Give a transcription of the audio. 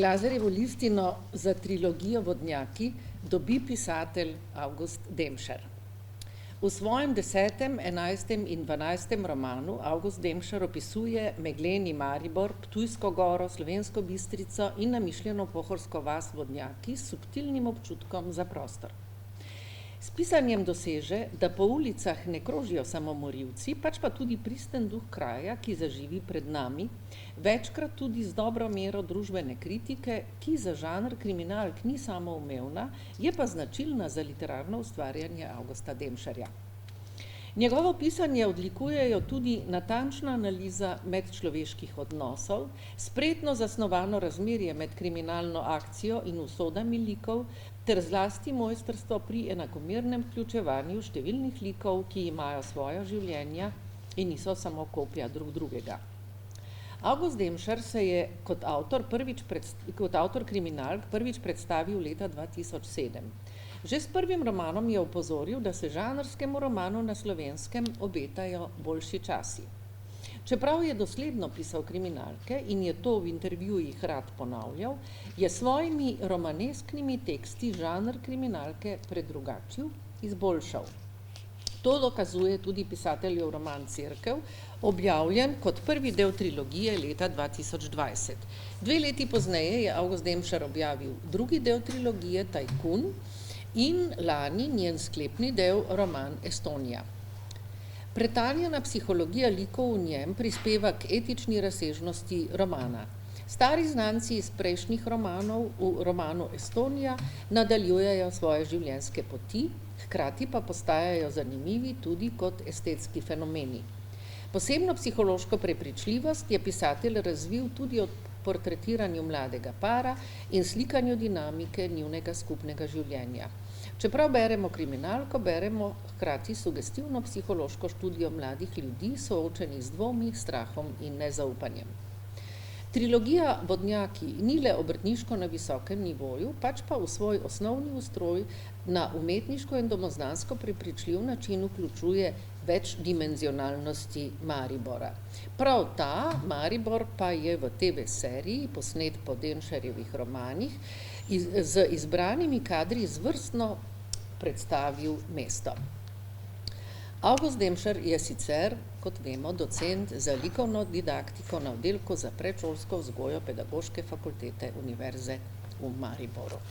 Lazarjevo listino za trilogijo Vodnjaki dobi pisatelj Avgust Demšar. V svojem 10., 11. in 12. romanu Avgust Demšar opisuje megleni Maribor, Ptujsko goro, Slovensko Bistrico in namišljeno pohorsko vas Vodnjaki s subtilnim občutkom za prostor. S pisanjem doseže, da po ulicah ne krožijo samo morilci, pač pa tudi pristen duh kraja, ki zaživi pred nami, večkrat tudi z dobro mero družbene kritike, ki za žanr kriminalk ni samoumevna, je pa značilna za literarno ustvarjanje Avgusta Demšarja. Njegovo pisanje odlikujejo tudi natančna analiza medčloveških odnosov, spretno zasnovano razmerje med kriminalno akcijo in usodami likov ter zlasti mojstrstvo pri enakomernem vključevanju številnih likov, ki imajo svoja življenja in niso samo kopija drug drugega. Avgust Demšar se je kot avtor kriminalk prvič predstavil leta 2007. Že s prvim romanom je opozoril, da se žanrskemu romanu na Slovenskem obetajo boljši časi. Čeprav je dosledno pisal kriminalke in je to v intervjujih rad ponavljal, je s svojimi romanesknimi teksti žanr kriminalke predrugačil, izboljšal. To dokazuje tudi pisateljev roman Cerkev, objavljen kot prvi del trilogije leta 2020. 2 leti pozneje je Avgust Demšar objavil drugi del trilogije Tajkun in lani njen sklepni del roman Estonija. Pretanjena psihologija likov v njem prispeva k etični razsežnosti romana. Stari znanci iz prejšnjih romanov v romanu Estonija nadaljujejo svoje življenjske poti, hkrati pa postajajo zanimivi tudi kot estetski fenomeni. Posebno psihološko prepričljivost je pisatelj razvil tudi ob portretiranju mladega para in slikanju dinamike njunega skupnega življenja. Čeprav beremo kriminalko, beremo hkrati sugestivno psihološko študijo mladih ljudi, soočenih z dvomi, strahom in nezaupanjem. Trilogija Vodnjaki ni le obrtniško na visokem nivoju, pač pa v svoj osnovni ustroj na umetniško in domoznansko prepričljiv način vključuje več dimenzionalnosti Maribora. Prav ta Maribor pa je v TV seriji, posnet po Demšarjevih romanih, z izbranimi kadri izvrstno predstavil mesto. Avgust Demšar je sicer, kot vemo, docent za likovno didaktiko na oddelku za predšolsko vzgojo Pedagoške fakultete Univerze v Mariboru.